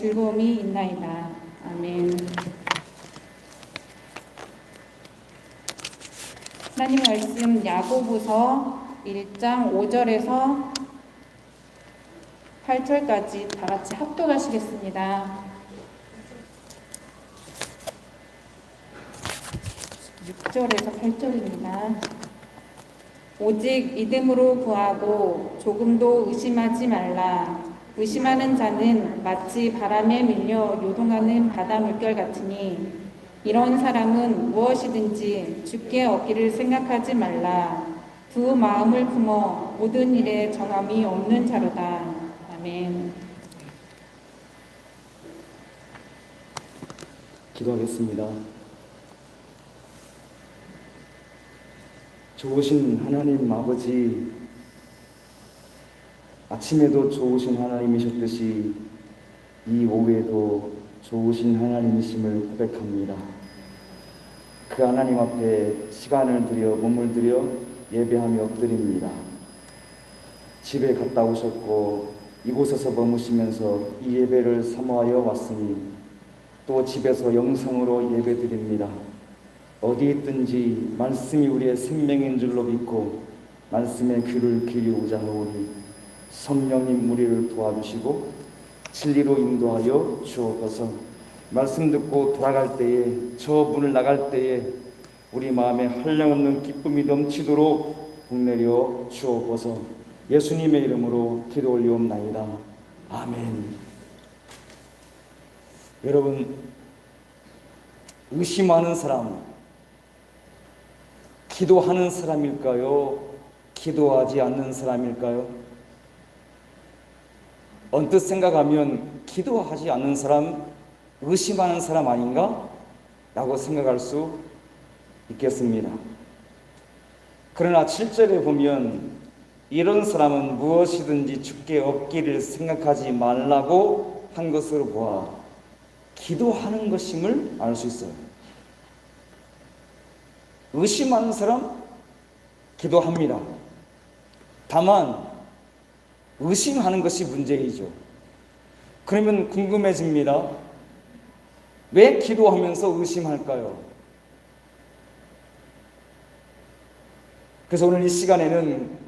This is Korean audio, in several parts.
즐거움이 있나이다. 아멘. 하나님 말씀 야고보서 1장 5절에서 8절까지 다 같이 합독하시겠습니다. 6절에서 8절입니다. 오직 믿음으로 구하고 조금도 의심하지 말라. 의심하는 자는 마치 바람에 밀려 요동하는 바다 물결 같으니 이런 사람은 무엇이든지 주께 얻기를 생각하지 말라. 두 마음을 품어 모든 일에 정함이 없는 자로다. 아멘. 기도하겠습니다. 좋으신 하나님 아버지, 아침에도 좋으신 하나님이셨듯이 이 오후에도 좋으신 하나님이심을 고백합니다. 그 하나님 앞에 시간을 들여 몸을 들여 예배하며 엎드립니다. 집에 갔다 오셨고 이곳에서 머무시면서 이 예배를 사모하여 왔으니 또 집에서 영상으로 예배드립니다. 어디 있든지 말씀이 우리의 생명인 줄로 믿고 말씀의 귀를 기울이고자 하오니 성령님 우리를 도와주시고 진리로 인도하여 주옵소서. 말씀 듣고 돌아갈 때에, 저 문을 나갈 때에 우리 마음에 한량없는 기쁨이 넘치도록 복내려 주옵소서. 예수님의 이름으로 기도 올리옵나이다. 아멘. 여러분, 의심하는 사람, 기도하는 사람일까요? 기도하지 않는 사람일까요? 언뜻 생각하면 기도하지 않는 사람, 의심하는 사람 아닌가? 라고 생각할 수 있겠습니다. 그러나 7절에 보면 이런 사람은 무엇이든지 주께 얻기를 생각하지 말라고 한 것으로 보아 기도하는 것임을 알 수 있어요. 의심하는 사람, 기도합니다. 다만 의심하는 것이 문제이죠. 그러면 궁금해집니다. 왜 기도하면서 의심할까요? 그래서 오늘 이 시간에는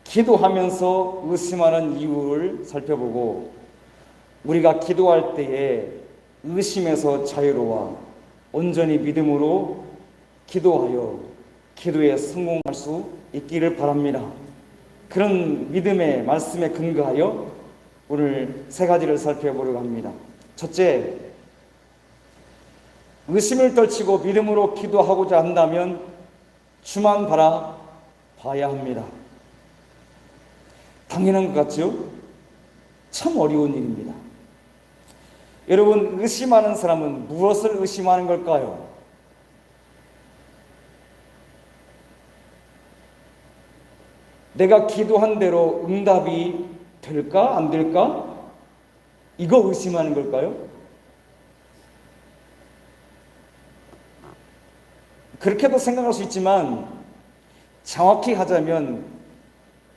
기도하면서 의심하는 이유를 살펴보고 우리가 기도할 때에 의심에서 자유로워 온전히 믿음으로 기도하여 기도에 성공할 수 있기를 바랍니다. 그런 믿음의 말씀에 근거하여 오늘 세 가지를 살펴보려고 합니다. 첫째, 의심을 떨치고 믿음으로 기도하고자 한다면 주만 바라봐야 합니다. 당연한 것 같죠? 참 어려운 일입니다. 여러분, 의심하는 사람은 무엇을 의심하는 걸까요? 내가 기도한 대로 응답이 될까? 안 될까? 이거 의심하는 걸까요? 그렇게도 생각할 수 있지만 정확히 하자면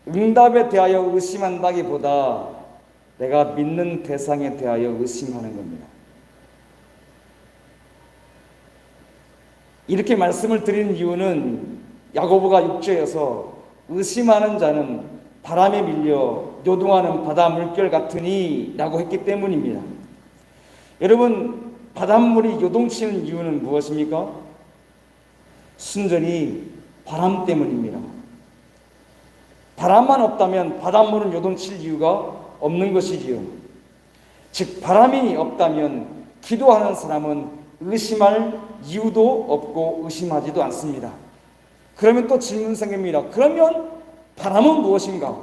응답에 대하여 의심한다기보다 내가 믿는 대상에 대하여 의심하는 겁니다. 이렇게 말씀을 드리는 이유는 야고보가 6절에서 의심하는 자는 바람에 밀려 요동하는 바다 물결 같으니 라고 했기 때문입니다. 여러분, 바닷물이 요동치는 이유는 무엇입니까? 순전히 바람 때문입니다. 바람만 없다면 바닷물은 요동칠 이유가 없는 것이지요. 즉, 바람이 없다면 기도하는 사람은 의심할 이유도 없고 의심하지도 않습니다. 그러면 또 질문 생깁니다. 그러면 바람은 무엇인가?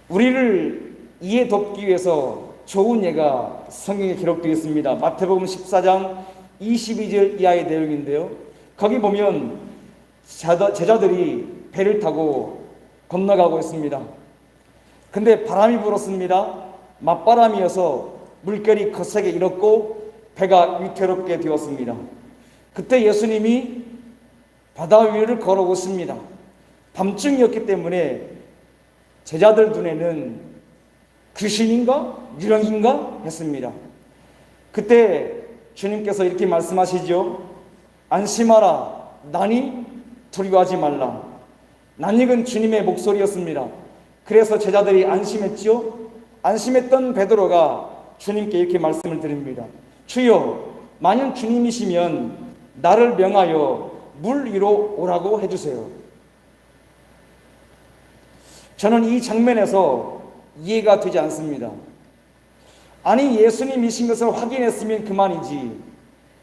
우리를 이해 돕기 위해서 좋은 예가 성경에 기록되어 있습니다. 마태복음 14장 22절 이하의 내용인데요. 거기 보면 제자들이 배를 타고 건너가고 있습니다. 근데 바람이 불었습니다. 맞바람이어서 물결이 거세게 일었고 배가 위태롭게 되었습니다. 그때 예수님이 바다 위를 걸어오십니다. 밤중이었기 때문에 제자들 눈에는 귀신인가? 유령인가? 했습니다. 그때 주님께서 이렇게 말씀하시죠. 안심하라. 나니 두려워하지 말라. 낯익은 주님의 목소리였습니다. 그래서 제자들이 안심했지요. 안심했던 베드로가 주님께 이렇게 말씀을 드립니다. 주여, 만약 주님이시면 나를 명하여 물 위로 오라고 해주세요. 저는 이 장면에서 이해가 되지 않습니다. 아니, 예수님이신 것을 확인했으면 그만이지,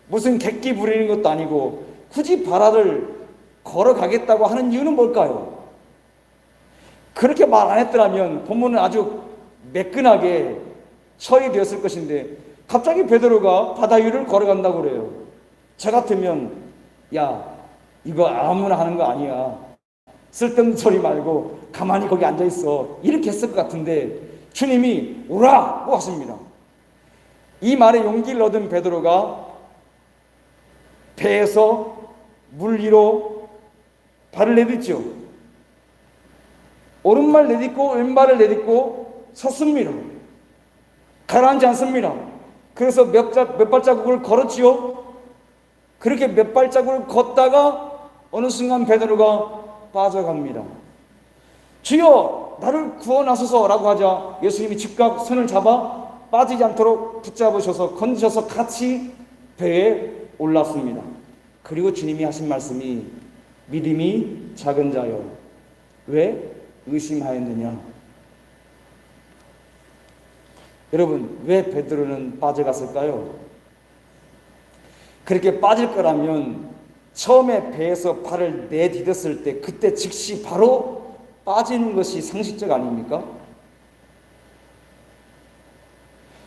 무슨 객기 부리는 것도 아니고 굳이 바다를 걸어가겠다고 하는 이유는 뭘까요? 그렇게 말 안 했더라면 본문은 아주 매끈하게 처리되었을 것인데 갑자기 베드로가 바다 위를 걸어간다고 그래요. 저 같으면 야, 이거 아무나 하는 거 아니야, 쓸데없는 소리 말고 가만히 거기 앉아있어, 이렇게 했을 것 같은데 주님이 오라고 하십니다. 이 말에 용기를 얻은 베드로가 배에서 물 위로 발을 내딛죠. 오른발 내딛고 왼발을 내딛고 섰습니다. 가라앉지 않습니다. 그래서 몇 발자국을 걸었지요. 그렇게 몇 발자국을 걷다가 어느 순간 베드로가 빠져갑니다. 주여, 나를 구원하소서라고 하자 예수님이 즉각 손을 잡아 빠지지 않도록 붙잡으셔서 건지셔서 같이 배에 올랐습니다. 그리고 주님이 하신 말씀이 믿음이 작은 자여 왜 의심하였느냐. 여러분, 왜 베드로는 빠져갔을까요? 그렇게 빠질 거라면 처음에 배에서 발을 내디뎠을 때 그때 즉시 바로 빠지는 것이 상식적 아닙니까?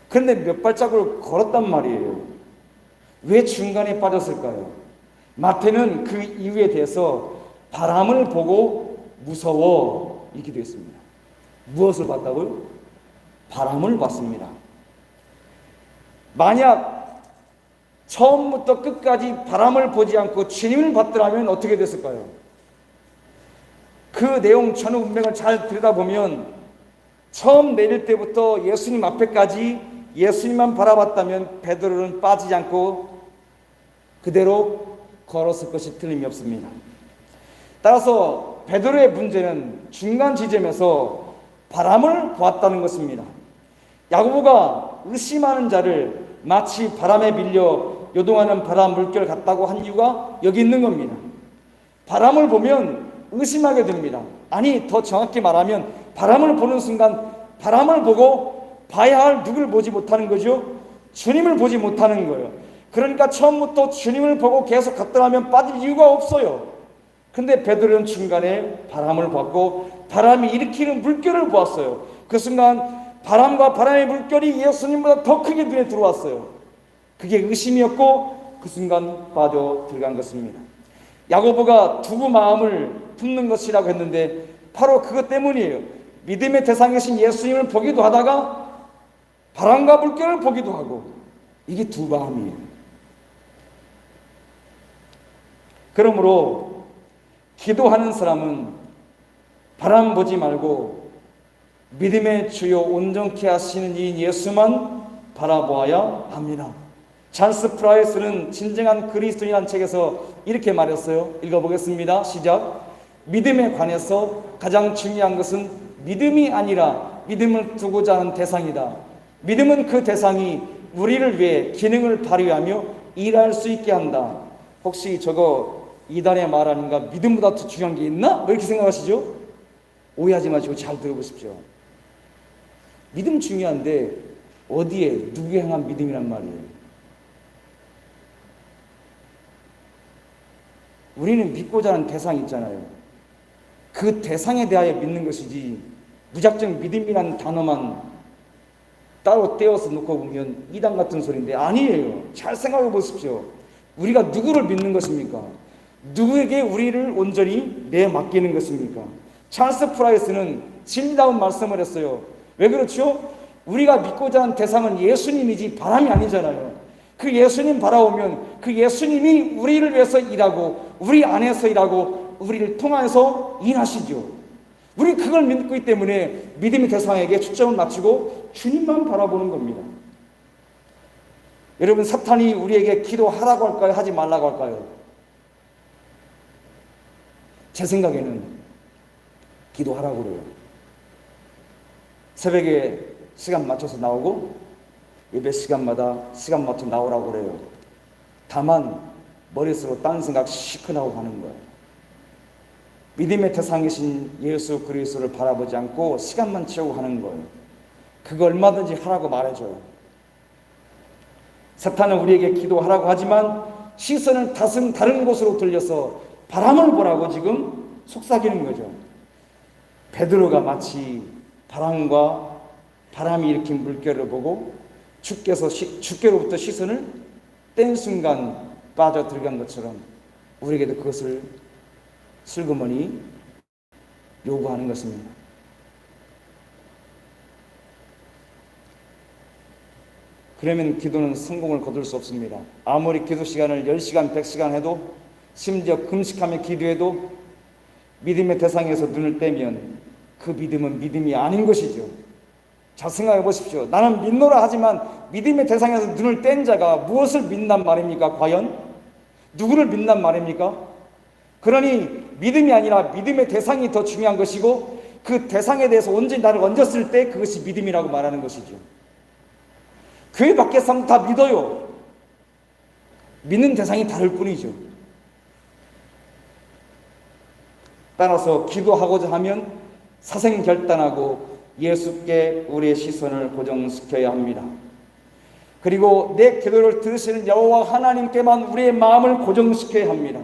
그런데 몇 발자국을 걸었단 말이에요. 왜 중간에 빠졌을까요? 마태는 그 이유에 대해서 바람을 보고 무서워 이렇게 되어 있습니다. 무엇을 봤다고요? 바람을 봤습니다. 만약 처음부터 끝까지 바람을 보지 않고 주님을 봤더라면 어떻게 됐을까요? 그 내용 전후 문맥을 잘 들여다보면 처음 내릴 때부터 예수님 앞에까지 예수님만 바라봤다면 베드로는 빠지지 않고 그대로 걸었을 것이 틀림이 없습니다. 따라서 베드로의 문제는 중간 지점에서 바람을 보았다는 것입니다. 야고보가 의심하는 자를 마치 바람에 밀려 요동하는 바람 물결 같다고 한 이유가 여기 있는 겁니다. 바람을 보면 의심하게 됩니다. 아니, 더 정확히 말하면 바람을 보는 순간 바람을 보고 봐야 할 누구를 보지 못하는 거죠? 주님을 보지 못하는 거예요. 그러니까 처음부터 주님을 보고 계속 갔더라면 빠질 이유가 없어요. 근데 베드로는 중간에 바람을 봤고 바람이 일으키는 물결을 보았어요. 그 순간 바람과 바람의 물결이 예수님보다 더 크게 눈에 들어왔어요. 그게 의심이었고 그 순간 빠져 들어간 것입니다. 야고보가 두고 마음을 품는 것이라고 했는데 바로 그것 때문이에요. 믿음의 대상이신 예수님을 보기도 하다가 바람과 물결을 보기도 하고, 이게 두 마음이에요. 그러므로 기도하는 사람은 바람 보지 말고 믿음의 주요 온전케 하시는 이 예수만 바라보아야 합니다. 찬스 프라이스는 진정한 그리스도인이라는 책에서 이렇게 말했어요. 읽어보겠습니다. 시작. 믿음에 관해서 가장 중요한 것은 믿음이 아니라 믿음을 두고자 하는 대상이다. 믿음은 그 대상이 우리를 위해 기능을 발휘하며 일할 수 있게 한다. 혹시 저거 이단의 말 아닌가? 믿음보다 더 중요한 게 있나? 뭐 이렇게 생각하시죠? 오해하지 마시고 잘 들어보십시오. 믿음 중요한데 어디에 누구에 향한 믿음이란 말이에요. 우리는 믿고자 하는 대상이 있잖아요. 그 대상에 대하여 믿는 것이지 무작정 믿음이라는 단어만 따로 떼어서 놓고 보면 이단 같은 소리인데 아니에요. 잘 생각해 보십시오. 우리가 누구를 믿는 것입니까? 누구에게 우리를 온전히 내맡기는 것입니까? 찰스 프라이스는 진리다운 말씀을 했어요. 왜 그렇죠? 우리가 믿고자 하는 대상은 예수님이지 바람이 아니잖아요. 그 예수님 바라오면 그 예수님이 우리를 위해서 일하고 우리 안에서 일하고 우리를 통해서 일하시죠. 우리 그걸 믿고 있기 때문에 믿음의 대상에게 초점을 맞추고 주님만 바라보는 겁니다. 여러분, 사탄이 우리에게 기도하라고 할까요? 하지 말라고 할까요? 제 생각에는 기도하라고 그래요. 새벽에 시간 맞춰서 나오고 예배 시간마다 시간 맞춰 나오라고 그래요. 다만 머릿속으로 딴 생각 시큰하고 가는 거예요. 믿음의 대상이신 예수 그리스도를 바라보지 않고 시간만 채우고 하는 거예요. 그거 얼마든지 하라고 말해줘요. 사탄은 우리에게 기도하라고 하지만 시선을 다른 곳으로 돌려서 바람을 보라고 지금 속삭이는 거죠. 베드로가 마치 바람이 일으킨 물결을 보고 주께로부터 시선을 뗀 순간 빠져 들어간 것처럼 우리에게도 그것을 슬그머니 요구하는 것입니다. 그러면 기도는 성공을 거둘 수 없습니다. 아무리 기도 시간을 10시간, 100시간 해도, 심지어 금식하며 기도해도 믿음의 대상에서 눈을 떼면 그 믿음은 믿음이 아닌 것이죠. 자, 생각해 보십시오. 나는 믿노라 하지만 믿음의 대상에서 눈을 뗀 자가 무엇을 믿난 말입니까? 과연? 누구를 믿난 말입니까? 그러니 믿음이 아니라 믿음의 대상이 더 중요한 것이고, 그 대상에 대해서 온전히 나를 얹었을 때 그것이 믿음이라고 말하는 것이죠. 교회 밖에서 다 믿어요. 믿는 대상이 다를 뿐이죠. 따라서 기도하고자 하면 사생결단하고 예수께 우리의 시선을 고정시켜야 합니다. 그리고 내 기도를 들으시는 여호와 하나님께만 우리의 마음을 고정시켜야 합니다.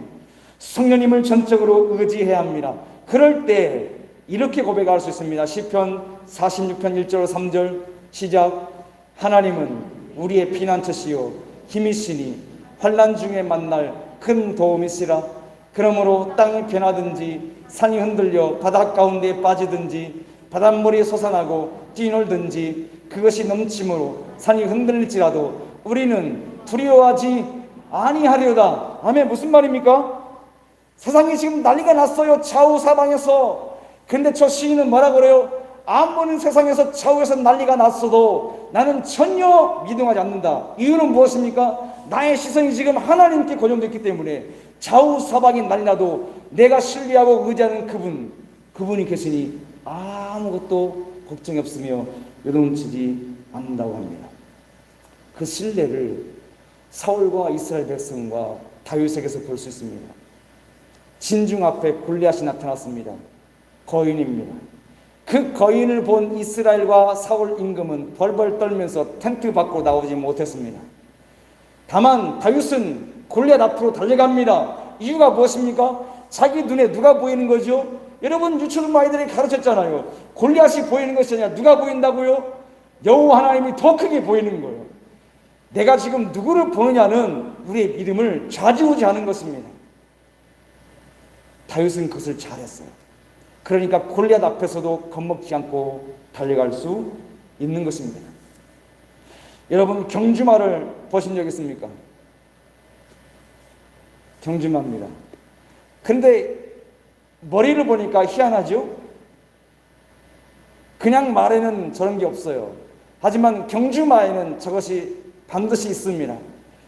성령님을 전적으로 의지해야 합니다. 그럴 때 이렇게 고백할 수 있습니다. 시편 46편 1절 3절 시작. 하나님은 우리의 피난처시요 힘이시니 환난 중에 만날 큰 도움이시라. 그러므로 땅이 변하든지 산이 흔들려 바다 가운데 빠지든지 바닷물이 솟아나고 뛰놀든지 그것이 넘침으로 산이 흔들릴지라도 우리는 두려워하지 아니하리로다. 아멘. 무슨 말입니까? 세상이 지금 난리가 났어요. 좌우사방에서. 근데 저 시인은 뭐라고 그래요? 아무리 세상에서 좌우에서 난리가 났어도 나는 전혀 미동하지 않는다. 이유는 무엇입니까? 나의 시선이 지금 하나님께 고정되어 있기 때문에 좌우사방이 난리 나도 내가 신뢰하고 의지하는 그분이 계시니 아무것도 걱정이 없으며 요동치지 않는다고 합니다. 그 신뢰를 사울과 이스라엘 백성과 다윗에게서 볼 수 있습니다. 진중 앞에 골리앗이 나타났습니다. 거인입니다. 그 거인을 본 이스라엘과 사울 임금은 벌벌 떨면서 텐트 밖으로 나오지 못했습니다. 다만 다윗은 골리앗 앞으로 달려갑니다. 이유가 무엇입니까? 자기 눈에 누가 보이는 거죠? 여러분, 유치원 아이들이 가르쳤잖아요. 골리앗이 보이는 것이 아니라 누가 보인다고요? 여호와 하나님이 더 크게 보이는 거예요. 내가 지금 누구를 보느냐는 우리의 믿음을 좌지우지하는 것입니다. 다윗은 그것을 잘했어요. 그러니까 골리앗 앞에서도 겁먹지 않고 달려갈 수 있는 것입니다. 여러분, 경주마를 보신 적 있습니까? 경주마입니다. 근데 머리를 보니까 희한하죠? 그냥 말에는 저런 게 없어요. 하지만 경주마에는 저것이 반드시 있습니다.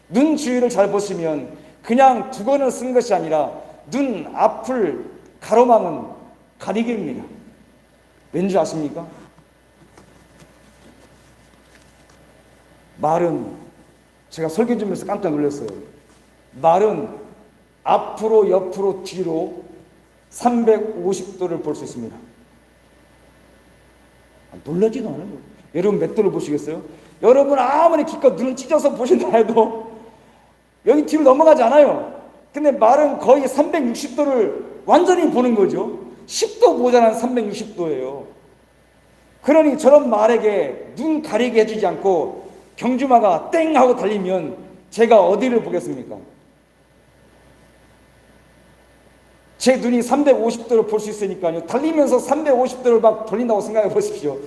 눈 주위를 잘 보시면 그냥 두건을 쓴 것이 아니라 눈 앞을 가로막은 가리개입니다. 왠지 아십니까? 말은, 제가 설교 좀 해서 깜짝 놀랐어요. 말은 앞으로 옆으로 뒤로 350도를 볼 수 있습니다. 놀라지도 않아요. 여러분 몇 도를 보시겠어요? 여러분 아무리 기껏 눈을 찢어서 보신다 해도 여기 뒤로 넘어가지 않아요. 근데 말은 거의 360도를 완전히 보는 거죠. 10도 모자란 360도예요. 그러니 저런 말에게 눈 가리게 해주지 않고 경주마가 땡 하고 달리면 제가 어디를 보겠습니까? 제 눈이 350도를 볼 수 있으니까요. 달리면서 350도를 막 돌린다고 생각해 보십시오.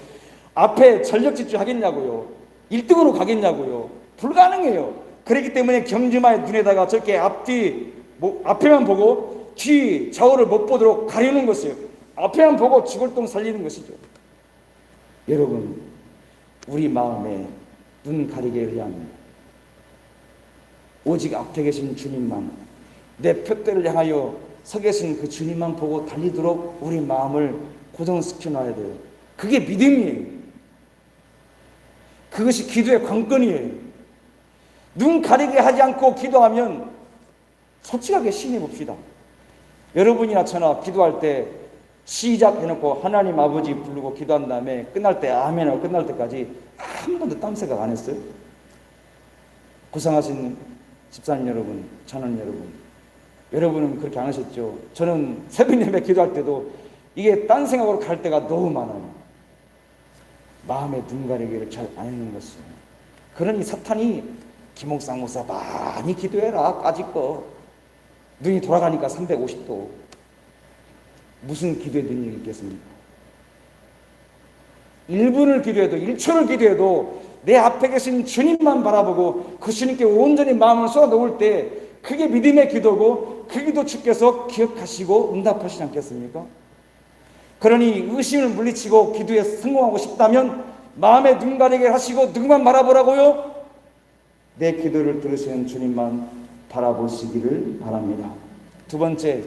앞에 전력 질주 하겠냐고요. 1등으로 가겠냐고요. 불가능해요. 그렇기 때문에 경주마의 눈에다가 저렇게 앞에만 보고 뒤 좌우를 못 보도록 가려는 것이에요. 앞에만 보고 죽을 똥 살리는 것이죠. 여러분, 우리 마음에 눈 가리게 해야 합니다. 오직 앞에 계신 주님만, 내 푯대를 향하여 서 계신 그 주님만 보고 달리도록 우리 마음을 고정시켜 놔야 돼요. 그게 믿음이에요. 그것이 기도의 관건이에요. 눈 가리게 하지 않고 기도하면 솔직하게 신해 봅시다. 여러분이나 저나 기도할 때 시작해놓고 하나님 아버지 부르고 기도한 다음에 끝날 때 아멘하고 끝날 때까지 한 번도 딴 생각 안 했어요? 고생하신 집사님 여러분, 자녀 여러분은 그렇게 안 하셨죠? 저는 새벽 예배 기도할 때도 이게 딴 생각으로 갈 때가 너무 많아요. 마음의 눈 가리기를 잘 안 하는 것이에요. 그러니 사탄이 김옥상 목사 많이 기도해라 까짓거 눈이 돌아가니까 350도 무슨 기도의 능력이 있겠습니까? 1분을 기도해도 1초를 기도해도 내 앞에 계신 주님만 바라보고 그 주님께 온전히 마음을 쏟아놓을 때 그게 믿음의 기도고 그 기도 주께서 기억하시고 응답하시지 않겠습니까? 그러니 의심을 물리치고 기도에 성공하고 싶다면 마음에 눈 가리게 하시고 누구만 바라보라고요? 내 기도를 들으시는 주님만 바라보시기를 바랍니다. 두 번째,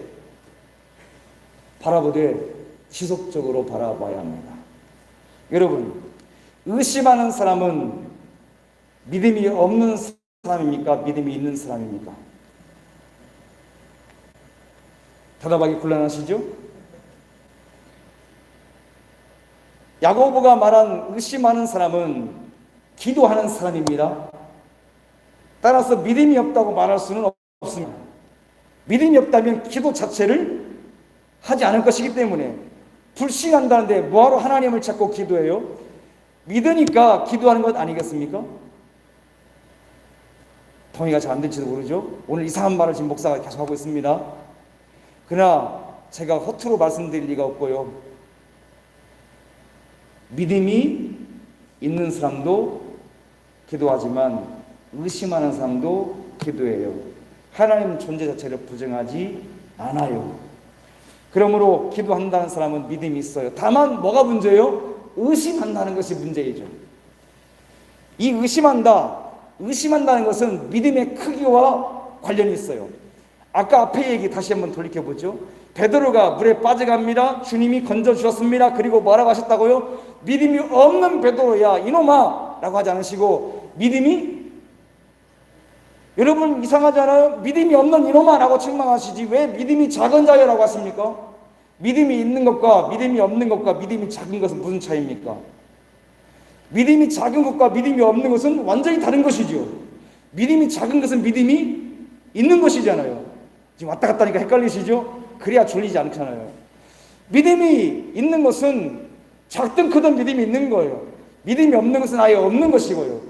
바라보되 지속적으로 바라봐야 합니다. 여러분, 의심하는 사람은 믿음이 없는 사람입니까? 믿음이 있는 사람입니까? 대답하기 곤란하시죠? 야고보가 말한 의심하는 사람은 기도하는 사람입니다. 따라서 믿음이 없다고 말할 수는 없습니다. 믿음이 없다면 기도 자체를 하지 않을 것이기 때문에 불신한다는데 뭐하러 하나님을 찾고 기도해요? 믿으니까 기도하는 것 아니겠습니까? 동의가 잘 안 될지도 모르죠. 오늘 이상한 말을 지금 목사가 계속 하고 있습니다. 그러나 제가 허투루 말씀드릴 리가 없고요. 믿음이 있는 사람도 기도하지만 의심하는 사람도 기도해요. 하나님 존재 자체를 부정하지 않아요. 그러므로 기도한다는 사람은 믿음이 있어요. 다만 뭐가 문제예요? 의심한다는 것이 문제이죠. 이 의심한다는 것은 믿음의 크기와 관련이 있어요. 아까 앞에 얘기 다시 한번 돌이켜보죠. 베드로가 물에 빠져갑니다. 주님이 건져주셨습니다. 그리고 뭐라고 하셨다고요? 믿음이 없는 베드로야 이놈아 라고 하지 않으시고 믿음이, 여러분 이상하지 않아요? 믿음이 없는 이놈아 라고 책망하시지 왜 믿음이 작은 자여라고 하십니까? 믿음이 있는 것과 믿음이 없는 것과 믿음이 작은 것은 무슨 차이입니까? 믿음이 작은 것과 믿음이 없는 것은 완전히 다른 것이죠. 믿음이 작은 것은 믿음이 있는 것이잖아요. 지금 왔다 갔다 하니까 헷갈리시죠? 그래야 졸리지 않잖아요. 믿음이 있는 것은 작든 크든 믿음이 있는 거예요. 믿음이 없는 것은 아예 없는 것이고요.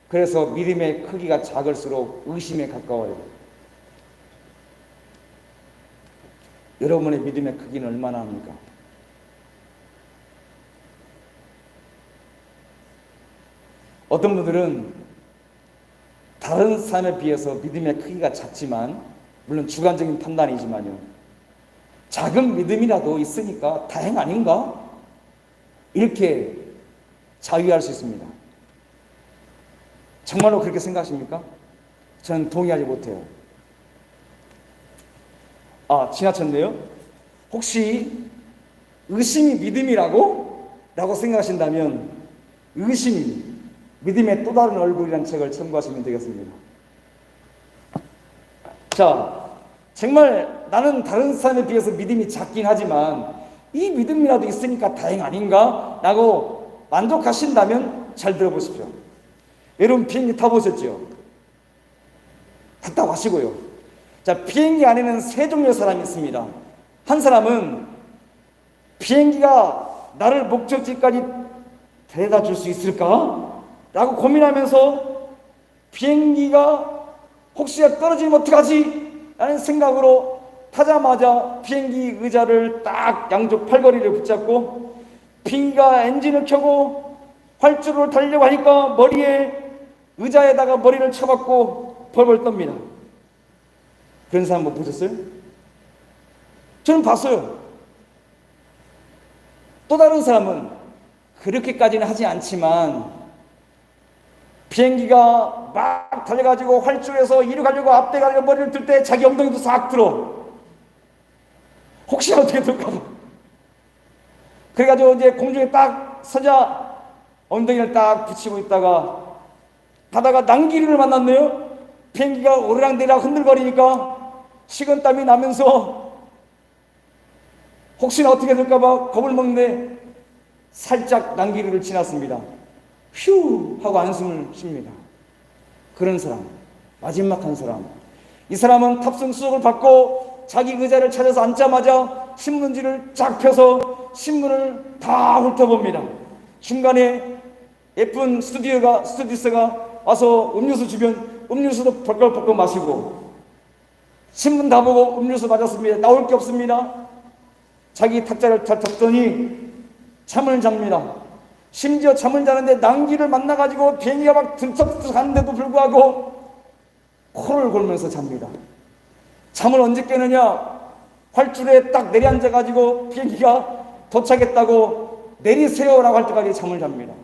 그래서 믿음의 크기가 작을수록 의심에 가까워요. 여러분의 믿음의 크기는 얼마나 합니까? 어떤 분들은 다른 사람에 비해서 믿음의 크기가 작지만, 물론 주관적인 판단이지만요, 작은 믿음이라도 있으니까 다행 아닌가? 이렇게 자위할 수 있습니다. 정말로 그렇게 생각하십니까? 저는 동의하지 못해요. 지나쳤네요. 혹시 의심이 믿음이라고? 라고 생각하신다면 의심이 믿음의 또 다른 얼굴이라는 책을 참고하시면 되겠습니다. 자, 정말 나는 다른 사람에 비해서 믿음이 작긴 하지만 이 믿음이라도 있으니까 다행 아닌가? 라고 만족하신다면 잘 들어보십시오. 여러분 비행기 타보셨죠? 갔다 와시고요. 자, 비행기 안에는 세 종류의 사람이 있습니다. 한 사람은 비행기가 나를 목적지까지 데려다 줄 수 있을까? 라고 고민하면서 비행기가 혹시 떨어지면 어떡하지? 라는 생각으로 타자마자 비행기 의자를 딱 양쪽 팔걸이를 붙잡고 비행기가 엔진을 켜고 활주로를 달려고 하니까 머리에 의자에다가 머리를 쳐박고 벌벌 떱니다. 그런 사람 뭐 보셨어요? 저는 봤어요. 또 다른 사람은 그렇게까지는 하지 않지만 비행기가 막 달려가지고 활주로에서 이리 가려고 앞대 가려고 머리를 들 때 자기 엉덩이도 싹 들어. 혹시 어떻게 될까봐. 그래가지고 이제 공중에 딱 서자 엉덩이를 딱 붙이고 있다가 가다가 난기류를 만났네요. 비행기가 오르락내리락 흔들거리니까 식은땀이 나면서 혹시나 어떻게 될까봐 겁을 먹는데 살짝 난기류를 지났습니다. 휴 하고 한숨을 쉽니다. 그런 사람, 마지막 한 사람. 이 사람은 탑승 수속을 받고 자기 의자를 찾아서 앉자마자 신문지를 쫙 펴서 신문을 다 훑어봅니다. 중간에 예쁜 스튜디오스가 와서 음료수 주면 음료수도 벌컥벌컥 마시고, 신문 다 보고 음료수 맞았습니다. 나올 게 없습니다. 자기 탁자를 잘 덮더니 잠을 잡니다. 심지어 잠을 자는데 난기를 만나가지고 비행기가 막 들썩들썩 하는데도 불구하고 코를 골면서 잡니다. 잠을 언제 깨느냐? 활주로에 딱 내려앉아가지고 비행기가 도착했다고 내리세요라고 할 때까지 잠을 잡니다.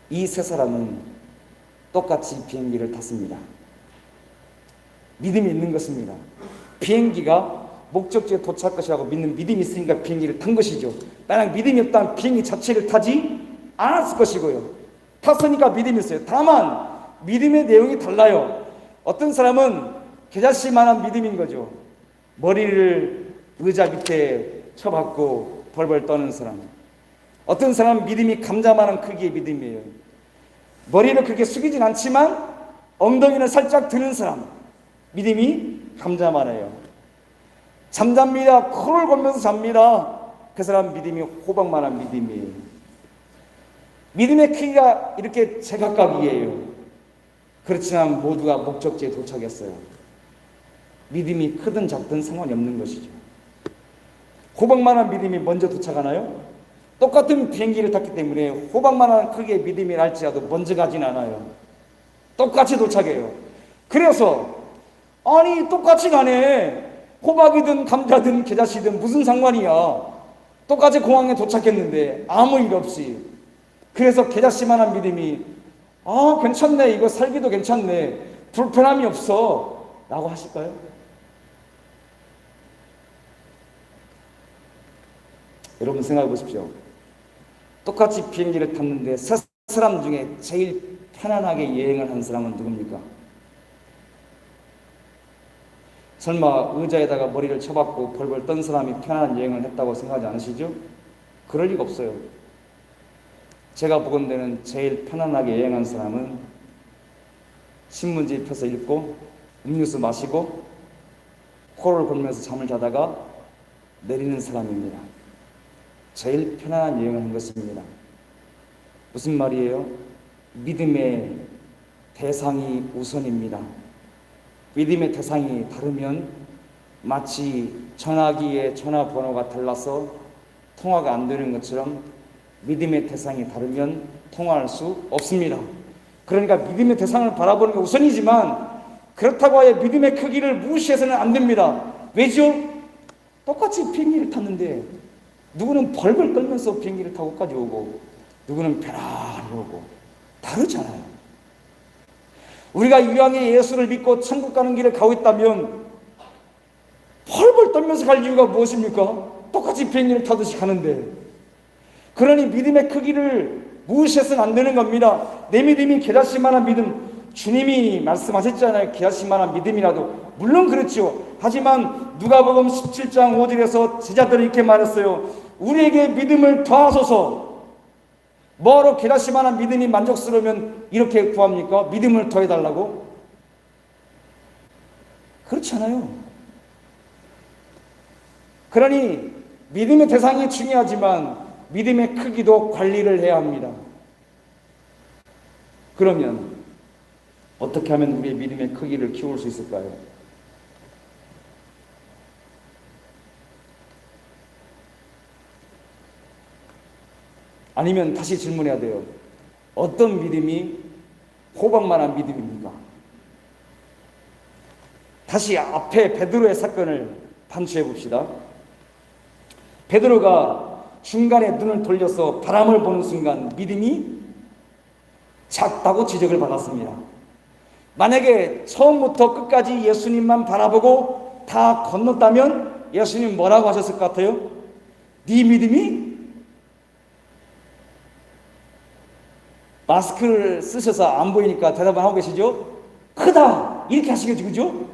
이 세 사람은 똑같이 비행기를 탔습니다. 믿음이 있는 것입니다. 비행기가 목적지에 도착할 것이라고 믿는 믿음이 있으니까 비행기를 탄 것이죠. 만약 믿음이 없다면 비행기 자체를 타지 않았을 것이고요. 탔으니까 믿음이 있어요. 다만 믿음의 내용이 달라요. 어떤 사람은 겨자씨만한 믿음인 거죠. 머리를 의자 밑에 쳐박고 벌벌 떠는 사람. 어떤 사람은 믿음이 감자만한 크기의 믿음이에요. 머리를 그렇게 숙이진 않지만 엉덩이는 살짝 드는 사람. 믿음이 감자만해요. 잠잡니다. 코를 골면서 잡니다. 그 사람 믿음이 호박만한 믿음이에요. 믿음의 크기가 이렇게 제각각이에요. 그렇지만 모두가 목적지에 도착했어요. 믿음이 크든 작든 상관이 없는 것이죠. 호박만한 믿음이 먼저 도착하나요? 똑같은 비행기를 탔기 때문에 호박만한 크기의 믿음이 날지라도 먼저 가진 않아요. 똑같이 도착해요. 그래서 아니 똑같이 가네. 호박이든 감자든 겨자씨든 무슨 상관이야. 똑같이 공항에 도착했는데 아무 일 없이. 그래서 겨자씨만한 믿음이 괜찮네. 이거 살기도 괜찮네. 불편함이 없어. 라고 하실까요? 여러분 생각해 보십시오. 똑같이 비행기를 탔는데 세 사람 중에 제일 편안하게 여행을 한 사람은 누굽니까? 설마 의자에다가 머리를 쳐박고 벌벌 떤 사람이 편안한 여행을 했다고 생각하지 않으시죠? 그럴 리가 없어요. 제가 보건대는 제일 편안하게 여행한 사람은 신문지 펴서 읽고 음료수 마시고 코를 골면서 잠을 자다가 내리는 사람입니다. 제일 편안한 여행을 한 것입니다. 무슨 말이에요? 믿음의 대상이 우선입니다. 믿음의 대상이 다르면 마치 전화기의 전화번호가 달라서 통화가 안 되는 것처럼 믿음의 대상이 다르면 통화할 수 없습니다. 그러니까 믿음의 대상을 바라보는 게 우선이지만 그렇다고 하여 믿음의 크기를 무시해서는 안 됩니다. 왜죠? 똑같이 비행기를 탔는데 누구는 벌벌 떨면서 비행기를 타고까지 오고 누구는 편안히 오고 다르잖아요. 우리가 이왕에 예수를 믿고 천국 가는 길을 가고 있다면 벌벌 떨면서 갈 이유가 무엇입니까? 똑같이 비행기를 타듯이 가는데. 그러니 믿음의 크기를 무시해서는 안 되는 겁니다. 내 믿음이 겨자씨만한 믿음, 주님이 말씀하셨잖아요. 겨자씨만한 믿음이라도. 물론 그렇죠. 하지만 누가복음 17장 5절에서 제자들이 이렇게 말했어요. 우리에게 믿음을 더하소서. 뭐로 겨자씨만한 믿음이 만족스러우면 이렇게 구합니까? 믿음을 더해달라고? 그렇지 않아요. 그러니 믿음의 대상이 중요하지만 믿음의 크기도 관리를 해야 합니다. 그러면 어떻게 하면 우리의 믿음의 크기를 키울 수 있을까요? 아니면 다시 질문해야 돼요. 어떤 믿음이 호박만한 믿음입니까? 다시 앞에 베드로의 사건을 반추해 봅시다. 베드로가 중간에 눈을 돌려서 바람을 보는 순간 믿음이 작다고 지적을 받았습니다. 만약에 처음부터 끝까지 예수님만 바라보고 다 건넜다면 예수님 뭐라고 하셨을 것 같아요? 네 믿음이, 마스크를 쓰셔서 안 보이니까 대답을 하고 계시죠? 크다 이렇게 하시겠죠, 그죠?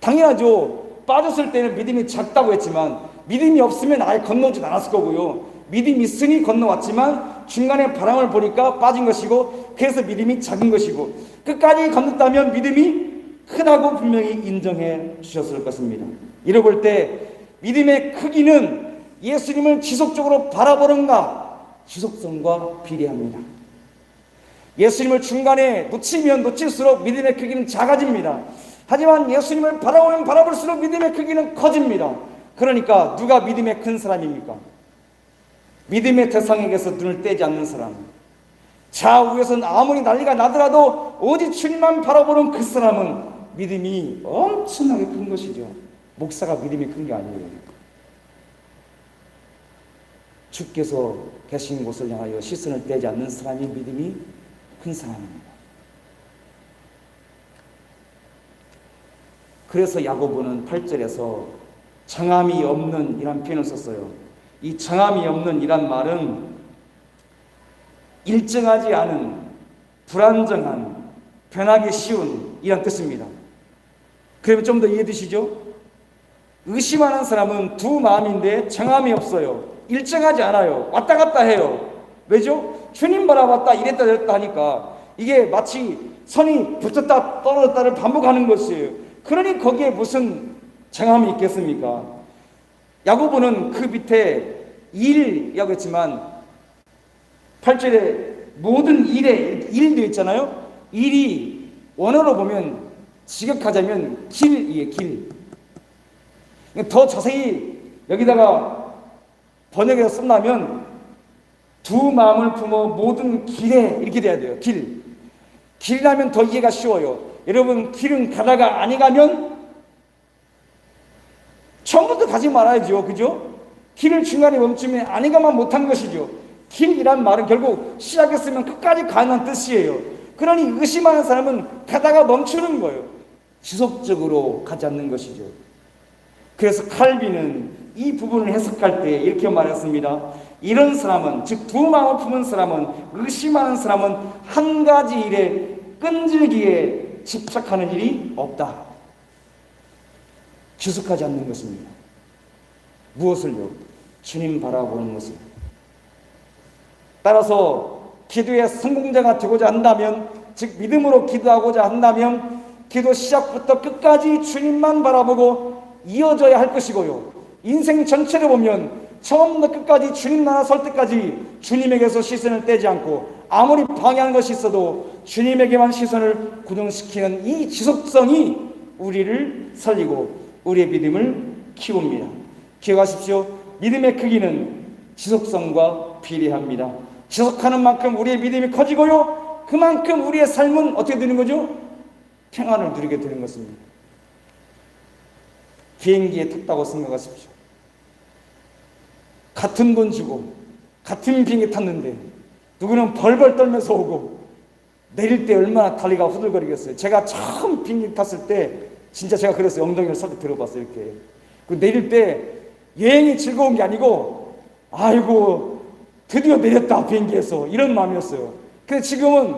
당연하죠. 빠졌을 때는 믿음이 작다고 했지만 믿음이 없으면 아예 건너오진 않았을 거고요. 믿음이 있으니 건너왔지만 중간에 바람을 보니까 빠진 것이고, 그래서 믿음이 작은 것이고, 끝까지 건넜다면 믿음이 크다고 분명히 인정해 주셨을 것입니다. 이를 볼 때 믿음의 크기는 예수님을 지속적으로 바라보는가, 지속성과 비례합니다. 예수님을 중간에 놓치면 놓칠수록 믿음의 크기는 작아집니다. 하지만 예수님을 바라보면 바라볼수록 믿음의 크기는 커집니다. 그러니까 누가 믿음의 큰 사람입니까? 믿음의 대상에게서 눈을 떼지 않는 사람, 좌우에서는 아무리 난리가 나더라도 오직 주님만 바라보는 그 사람은 믿음이 엄청나게 큰 것이죠. 목사가 믿음이 큰 게 아니에요. 주께서 계신 곳을 향하여 시선을 떼지 않는 사람이 믿음이 큰 사람입니다. 그래서 야고보는 8절에서 정함이 없는 이란 표현을 썼어요. 이 정함이 없는 이란 말은 일정하지 않은, 불안정한, 변하기 쉬운 이란 뜻입니다. 그러면 좀 더 이해되시죠? 의심하는 사람은 두 마음인데 정함이 없어요. 일정하지 않아요. 왔다 갔다 해요. 왜죠? 주님 바라봤다 이랬다 저랬다 하니까 이게 마치 선이 붙었다 떨어졌다를 반복하는 것이에요. 그러니 거기에 무슨 정함이 있겠습니까? 야고보는 그 밑에 일이라고 했지만 8절에 모든 일에 일도 있잖아요. 일이 원어로 보면 직역하자면 길이에요. 길. 더 자세히 여기다가 번역해서 쓴다면 두 마음을 품어 모든 길에 이렇게 돼야 돼요. 길. 길이라면 더 이해가 쉬워요. 여러분, 길은 가다가 아니 가면 처음부터 가지 말아야죠. 그죠? 길을 중간에 멈추면 아니 가만 못한 것이죠. 길이란 말은 결국 시작했으면 끝까지 가는 뜻이에요. 그러니 의심하는 사람은 가다가 멈추는 거예요. 지속적으로 가지 않는 것이죠. 그래서 칼빈은 이 부분을 해석할 때 이렇게 말했습니다. 이런 사람은, 즉 두 마음을 품은 사람은, 의심하는 사람은 한 가지 일에 끈질기게 집착하는 일이 없다. 지속하지 않는 것입니다. 무엇을요? 주님 바라보는 것을. 따라서 기도의 성공자가 되고자 한다면, 즉 믿음으로 기도하고자 한다면 기도 시작부터 끝까지 주님만 바라보고 이어져야 할 것이고요. 인생 전체를 보면 처음부터 끝까지 주님 나라 설 때까지 주님에게서 시선을 떼지 않고 아무리 방해하는 것이 있어도 주님에게만 시선을 고정시키는 이 지속성이 우리를 살리고 우리의 믿음을 키웁니다. 기억하십시오. 믿음의 크기는 지속성과 비례합니다. 지속하는 만큼 우리의 믿음이 커지고요, 그만큼 우리의 삶은 어떻게 되는 거죠? 평안을 누리게 되는 것입니다. 비행기에 탔다고 생각하십시오. 같은 돈 주고 같은 비행기 탔는데 누구는 벌벌 떨면서 오고 내릴 때 얼마나 다리가 후들거리겠어요. 제가 처음 비행기 탔을 때 진짜 제가 그랬어요. 엉덩이를 살짝 들어봤어요. 이렇게. 그 내릴 때 여행이 즐거운 게 아니고 아이고 드디어 내렸다 비행기에서, 이런 마음이었어요. 근데 지금은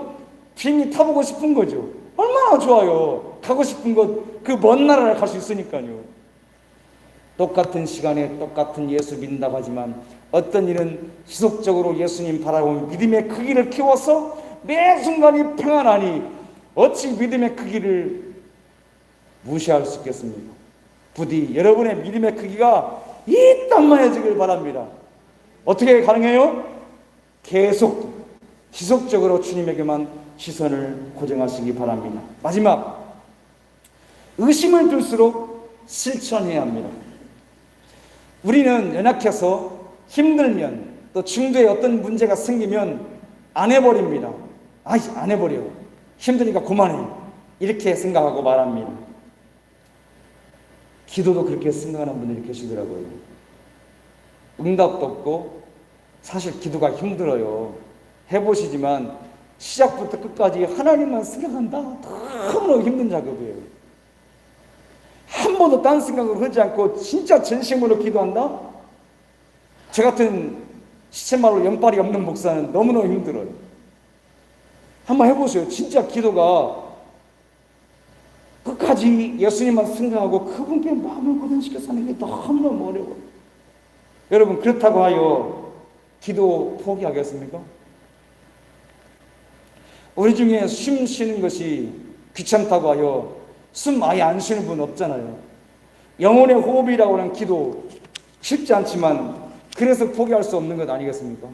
비행기 타보고 싶은 거죠. 얼마나 좋아요. 가고 싶은 곳, 그 먼 나라를 갈 수 있으니까요. 똑같은 시간에 똑같은 예수 믿는다고 하지만 어떤 일은 지속적으로 예수님 바라보면 믿음의 크기를 키워서 매 순간이 평안하니 어찌 믿음의 크기를 무시할 수 있겠습니까? 부디 여러분의 믿음의 크기가 이딴만해지길 바랍니다. 어떻게 가능해요? 계속 지속적으로 주님에게만 시선을 고정하시기 바랍니다. 마지막, 의심을 둘수록 실천해야 합니다. 우리는 연약해서 힘들면 또 중도에 어떤 문제가 생기면 안 해버립니다. 안 해버려. 힘드니까 그만해. 이렇게 생각하고 말합니다. 기도도 그렇게 생각하는 분들이 계시더라고요. 응답도 없고 사실 기도가 힘들어요. 해보시지만 시작부터 끝까지 하나님만 생각한다. 너무너무 힘든 작업이에요. 한 번도 딴 생각을 하지 않고 진짜 진심으로 기도한다? 저 같은 시체말로 연발이 없는 목사는 너무너무 힘들어요. 한번 해보세요. 진짜 기도가 끝까지 예수님만 생각하고 그분께 마음을 고정시켜 사는 게 너무너무 어려워요. 여러분, 그렇다고 하여 기도 포기하겠습니까? 우리 중에 숨 쉬는 것이 귀찮다고 하여 숨 아예 안 쉬는 분 없잖아요. 영혼의 호흡이라고 하는 기도 쉽지 않지만 그래서 포기할 수 없는 것 아니겠습니까?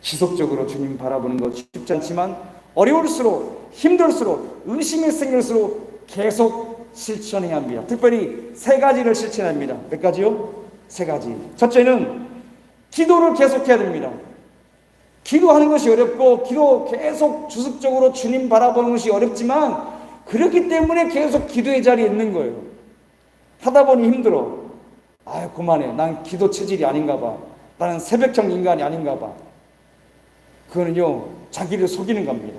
지속적으로 주님 바라보는 것 쉽지 않지만 어려울수록 힘들수록 의심이 생길수록 계속 실천해야 합니다. 특별히 세 가지를 실천해야 합니다. 몇 가지요? 세 가지. 첫째는 기도를 계속해야 됩니다. 기도하는 것이 어렵고 기도 계속 주습적으로 주님 바라보는 것이 어렵지만 그렇기 때문에 계속 기도의 자리에 있는 거예요. 하다 보니 힘들어. 아유 그만해. 난 기도 체질이 아닌가 봐. 나는 새벽형 인간이 아닌가 봐. 그거는요 자기를 속이는 겁니다.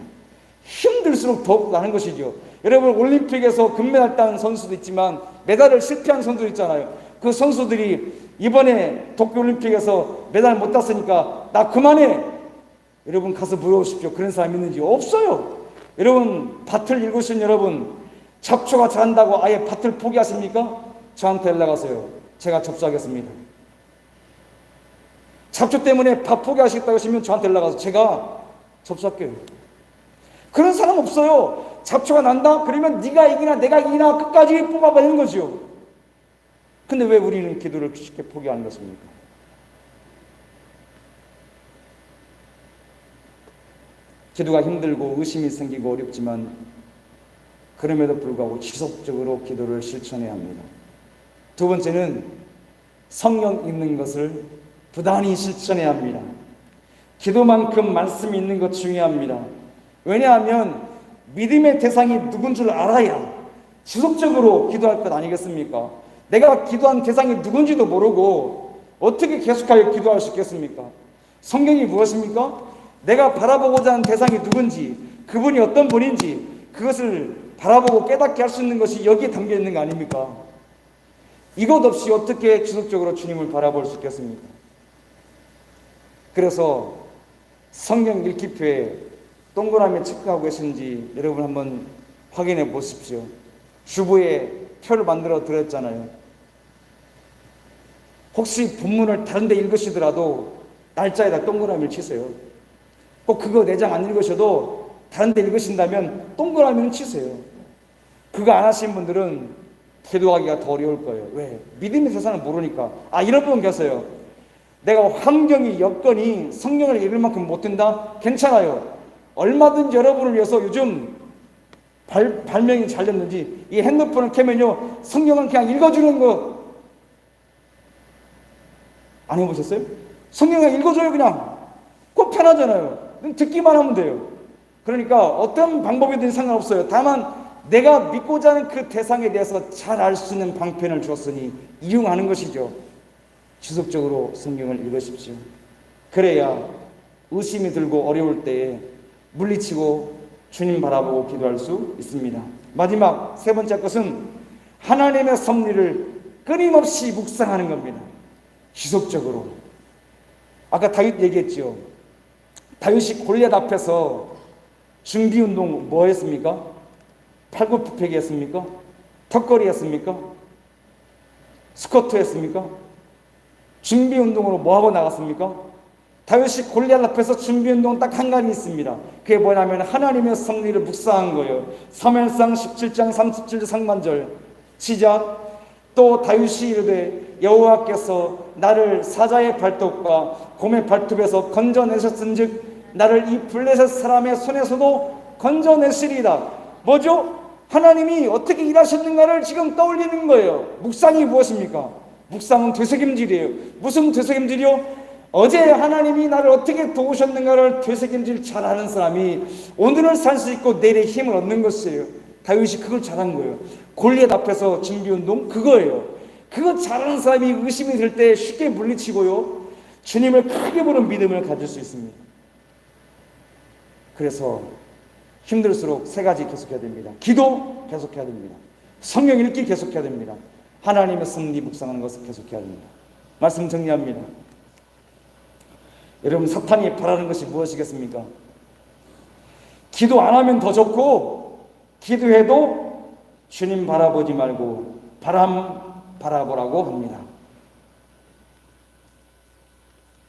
힘들수록 더욱 나는 것이죠. 여러분 올림픽에서 금메달 딴 선수도 있지만 메달을 실패한 선수도 있잖아요. 그 선수들이 이번에 도쿄올림픽에서 메달 못 땄으니까 나 그만해. 여러분 가서 물어보십시오. 그런 사람 있는지. 없어요. 여러분 밭을 읽으신 여러분 잡초가 자란다고 아예 밭을 포기하십니까? 저한테 연락하세요. 제가 접수하겠습니다. 잡초 때문에 밭 포기하시겠다고 하시면 저한테 연락하세요. 제가 접수할게요. 그런 사람 없어요. 잡초가 난다? 그러면 네가 이기나 내가 이기나 끝까지 뽑아버리는 거죠. 근데 왜 우리는 기도를 쉽게 포기하는 것입니까? 기도가 힘들고 의심이 생기고 어렵지만 그럼에도 불구하고 지속적으로 기도를 실천해야 합니다. 두 번째는 성경 읽는 것을 부단히 실천해야 합니다. 기도만큼 말씀이 있는 것 중요합니다. 왜냐하면 믿음의 대상이 누군 줄 알아야 지속적으로 기도할 것 아니겠습니까? 내가 기도한 대상이 누군지도 모르고 어떻게 계속하여 기도할 수 있겠습니까? 성경이 무엇입니까? 내가 바라보고자 하는 대상이 누군지, 그분이 어떤 분인지 그것을 바라보고 깨닫게 할 수 있는 것이 여기에 담겨 있는 거 아닙니까? 이것 없이 어떻게 지속적으로 주님을 바라볼 수 있겠습니까? 그래서 성경 읽기표에 동그라미 체크하고 계신지 여러분 한번 확인해 보십시오. 주부에 표를 만들어 드렸잖아요. 혹시 본문을 다른 데 읽으시더라도 날짜에다 동그라미를 치세요. 꼭 그거 내장 안 읽으셔도 다른 데 읽으신다면 동그라미는 치세요. 그거 안 하신 분들은 기도하기가 더 어려울 거예요. 왜? 믿음의 세상을 모르니까. 이런 분 계세요. 내가 환경이 여건이 성경을 읽을 만큼 못 든다? 괜찮아요. 얼마든지 여러분을 위해서 요즘 발명이 잘 됐는지 이 핸드폰을 켜면요 성경은 그냥 읽어주는 거 안 해보셨어요? 성경을 읽어줘요. 그냥 꼭 편하잖아요. 듣기만 하면 돼요. 그러니까 어떤 방법이든 상관없어요. 다만 내가 믿고자 하는 그 대상에 대해서 잘 알 수 있는 방편을 주었으니 이용하는 것이죠. 지속적으로 성경을 읽으십시오. 그래야 의심이 들고 어려울 때에 물리치고 주님 바라보고 기도할 수 있습니다. 마지막 세 번째 것은 하나님의 섭리를 끊임없이 묵상하는 겁니다. 지속적으로. 아까 다윗 얘기했죠. 다윗이 골리앗 앞에서 준비운동 뭐 했습니까? 팔굽혀펴기 했습니까? 턱걸이 했습니까? 스쿼트 했습니까? 준비운동으로 뭐하고 나갔습니까? 다윗이 골리앗 앞에서 준비운동 딱 한 가지 있습니다. 그게 뭐냐면 하나님의 섭리를 묵상한 거예요. 사무엘상 17장 37절 상반절 시작. 또 다윗이 이르되 여호와께서 나를 사자의 발톱과 곰의 발톱에서 건져내셨은즉 나를 이 블레셋 사람의 손에서도 건져내시리이다. 뭐죠? 하나님이 어떻게 일하셨는가를 지금 떠올리는 거예요. 묵상이 무엇입니까? 묵상은 되새김질이에요. 무슨 되새김질이요? 어제 하나님이 나를 어떻게 도우셨는가를 되새김질 잘 아는 사람이 오늘을 살 수 있고 내일의 힘을 얻는 것이에요. 다윗이 그걸 잘한 거예요. 골리앗 앞에서 준비운동 그거예요. 그거 잘하는 사람이 의심이 들 때 쉽게 물리치고요, 주님을 크게 보는 믿음을 가질 수 있습니다. 그래서 힘들수록 세 가지 계속해야 됩니다. 기도 계속해야 됩니다. 성경 읽기 계속해야 됩니다. 하나님의 섭리 묵상하는 것을 계속해야 됩니다. 말씀 정리합니다. 여러분, 사탄이 바라는 것이 무엇이겠습니까? 기도 안 하면 더 좋고, 기도해도 주님 바라보지 말고 바람 바라보라고 합니다.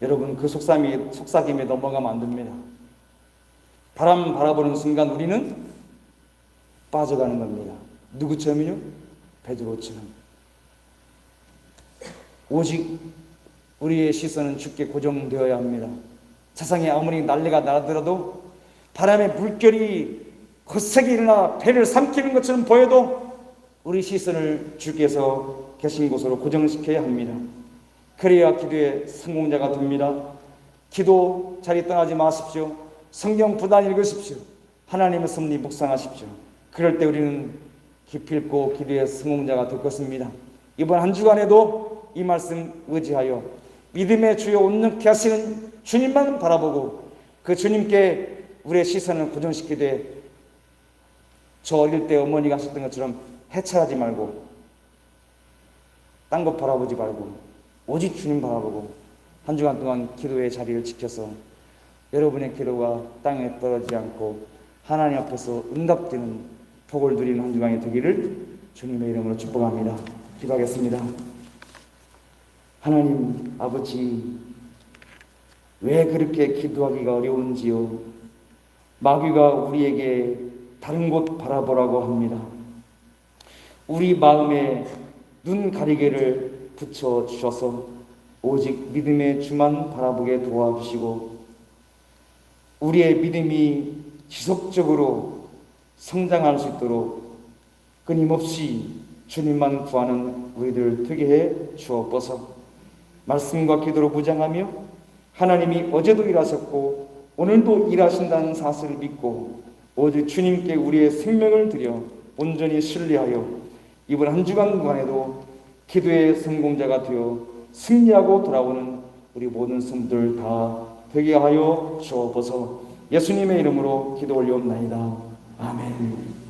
여러분, 그 속삭임에 넘어가면 안 됩니다. 바람 바라보는 순간 우리는 빠져가는 겁니다. 누구처럼요? 베드로처럼. 오직 우리의 시선은 주께 고정되어야 합니다. 세상에 아무리 난리가 나더라도, 바람의 물결이 거세게 일어나 배를 삼키는 것처럼 보여도 우리 시선을 주께서 계신 곳으로 고정시켜야 합니다. 그래야 기도의 성공자가 됩니다. 기도 자리 떠나지 마십시오. 성경 부단 읽으십시오. 하나님의 섭리 묵상하십시오. 그럴 때 우리는 기필코 기도의 성공자가 될 것입니다. 이번 한 주간에도 이 말씀 의지하여 믿음의 주여 온전케 하시는 주님만 바라보고 그 주님께 우리의 시선을 고정시키되, 저 어릴 때 어머니가 하셨던 것처럼 해찰하지 말고 딴 것 바라보지 말고 오직 주님 바라보고 한 주간 동안 기도의 자리를 지켜서 여러분의 기도가 땅에 떨어지지 않고 하나님 앞에서 응답되는 복을 누리는 한 주간이 되기를 주님의 이름으로 축복합니다. 기도하겠습니다. 하나님 아버지, 왜 그렇게 기도하기가 어려운지요. 마귀가 우리에게 다른 곳 바라보라고 합니다. 우리 마음에 눈 가리개를 붙여 주셔서 오직 믿음의 주만 바라보게 도와주시고, 우리의 믿음이 지속적으로 성장할 수 있도록 끊임없이 주님만 구하는 우리들 되게 해 주옵소서. 말씀과 기도로 무장하며 하나님이 어제도 일하셨고 오늘도 일하신다는 사실을 믿고 오직 주님께 우리의 생명을 드려 온전히 신뢰하여 이번 한 주간에도 기도의 성공자가 되어 승리하고 돌아오는 우리 모든 성도들 다 되게 하여 주옵소서. 예수님의 이름으로 기도 올려옵나이다. 아멘.